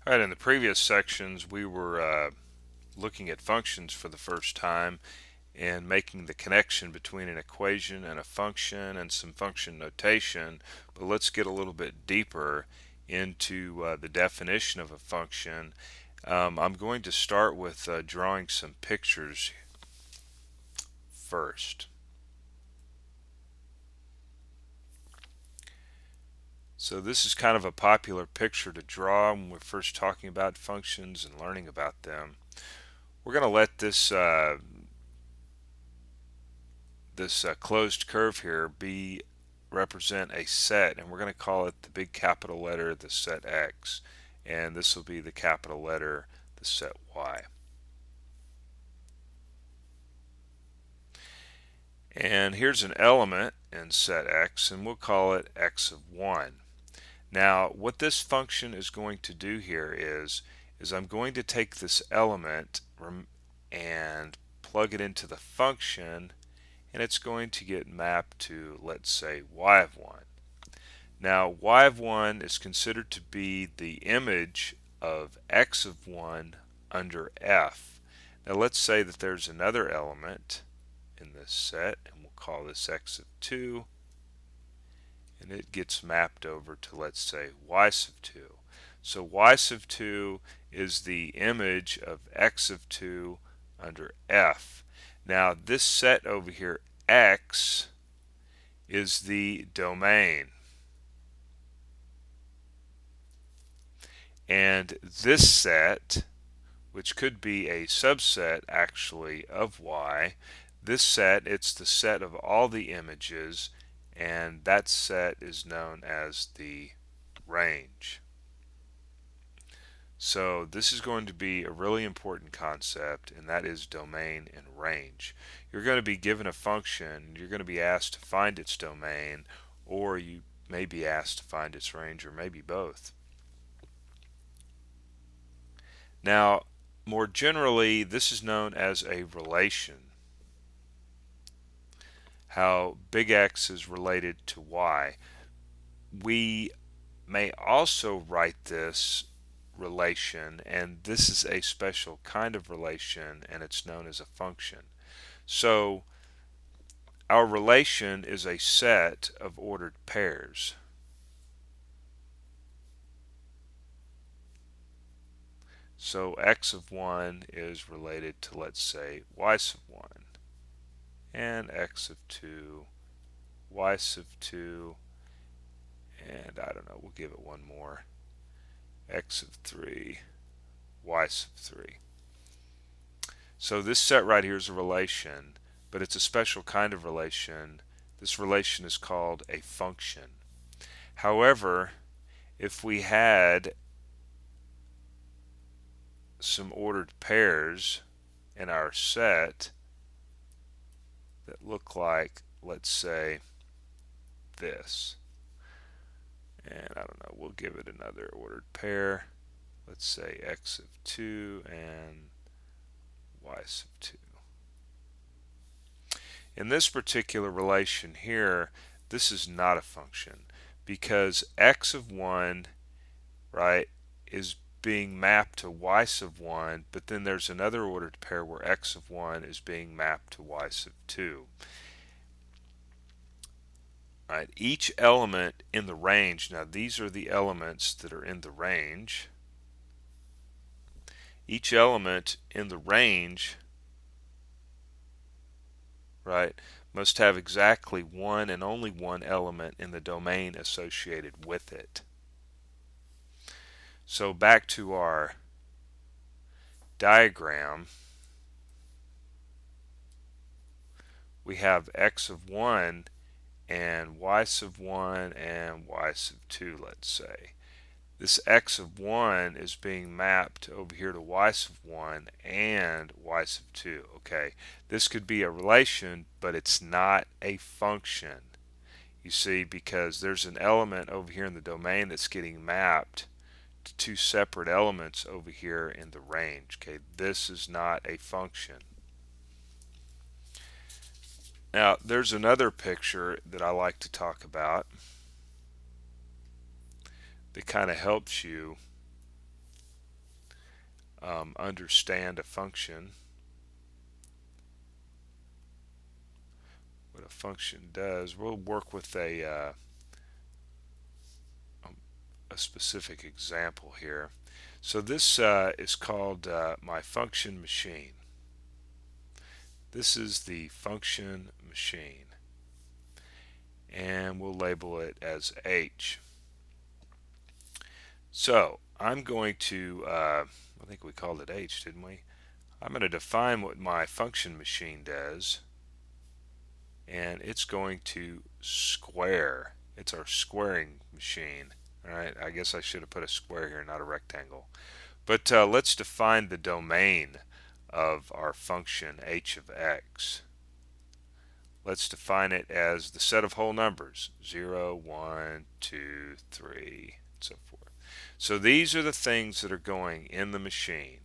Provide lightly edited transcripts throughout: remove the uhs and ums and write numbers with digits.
All right, in the previous sections, we were looking at functions for the first time and making the connection between an equation and a function and some function notation. But let's get a little bit deeper into the definition of a function. I'm going to start with drawing some pictures first. So this is kind of a popular picture to draw when we're first talking about functions and learning about them. We're going to let this closed curve here represent a set, and we're going to call it the big capital letter, the set X, and this will be the capital letter, the set Y. And here's an element in set X, and we'll call it X of 1. Now what this function is going to do here is I'm going to take this element and plug it into the function, and it's going to get mapped to, let's say, y of 1. Now y of 1 is considered to be the image of x of 1 under f. Now let's say that there's another element in this set, and we'll call this x of 2, and it gets mapped over to, let's say, y sub 2. So y sub 2 is the image of x of 2 under f. Now this set over here, X, is the domain. And this set, which could be a subset actually of Y, this set, it's the set of all the images, and that set is known as the range. So this is going to be a really important concept, and that is domain and range. You're going to be given a function, you're going to be asked to find its domain, or you may be asked to find its range, or maybe both. Now, more generally, this is known as a relation. How big X is related to Y. We may also write this relation, and this is a special kind of relation, and it's known as a function. So our relation is a set of ordered pairs. So x of 1 is related to, let's say, y sub 1, and x of 2, y sub 2, and I don't know, we'll give it one more, x of 3, y sub 3. So this set right here is a relation, but it's a special kind of relation. This relation is called a function. However, if we had some ordered pairs in our set that look like, let's say, this, and I don't know, we'll give it another ordered pair. Let's say x of 2 and y sub 2. In this particular relation here, this is not a function because x of 1, right, is being mapped to y sub 1, but then there's another ordered pair where x of 1 is being mapped to y sub 2. Right, each element in the range, now these are the elements that are in the range. Each element in the range, right, must have exactly one and only one element in the domain associated with it. So back to our diagram, we have x of 1 and y sub 1 and y sub 2, let's say. This x of 1 is being mapped over here to y sub 1 and y sub 2. Okay, this could be a relation, but it's not a function. You see, because there's an element over here in the domain that's getting mapped to two separate elements over here in the range. Okay, this is not a function. Now, there's another picture that I like to talk about that kind of helps you understand a function, what a function does, we'll work with a specific example here. So this is called my function machine. This is the function machine, and we'll label it as H. So I'm going to, I think we called it H, didn't we? I'm going to define what my function machine does, and it's going to square. It's our squaring machine. Alright, I guess I should have put a square here, not a rectangle. But let's define the domain of our function h of x. Let's define it as the set of whole numbers, 0, 1, 2, 3, and so forth. So these are the things that are going in the machine.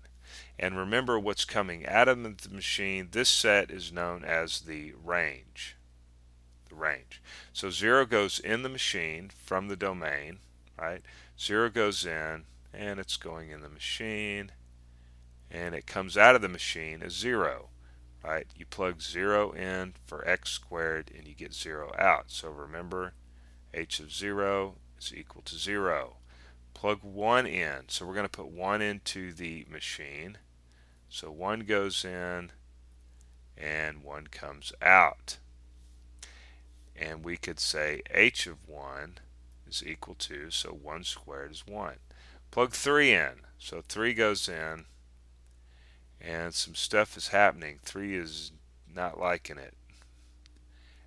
And remember what's coming out of the machine, this set is known as the range. So 0 goes in the machine from the domain, right? 0 goes in, and it's going in the machine, and it comes out of the machine as 0, right? You plug 0 in for x squared, and you get 0 out. So remember, h of 0 is equal to 0. Plug 1 in, so we're going to put 1 into the machine. So 1 goes in, and 1 comes out. And we could say h of 1 is equal to, so 1 squared is 1. Plug 3 in, so 3 goes in, and some stuff is happening. 3 is not liking it.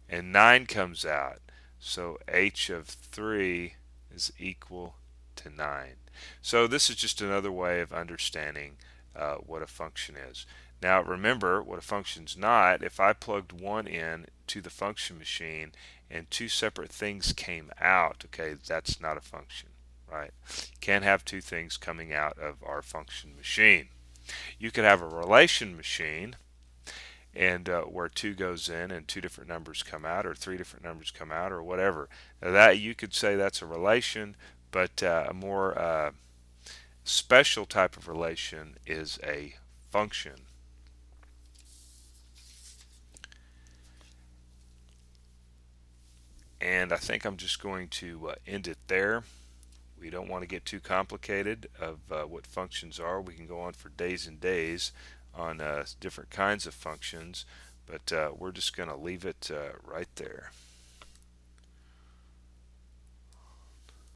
And 9 comes out, so h of 3 is equal to 9. So this is just another way of understanding what a function is. Now remember what a function's not. If I plugged 1 in to the function machine and 2 separate things came out, okay, that's not a function, right? Can't have 2 things coming out of our function machine. You could have a relation machine, and where 2 goes in and 2 different numbers come out, or 3 different numbers come out, or whatever. Now that you could say that's a relation, but a more special type of relation is a function. And I think I'm just going to end it there. We don't want to get too complicated of what functions are. We can go on for days and days on different kinds of functions, but we're just going to leave it right there.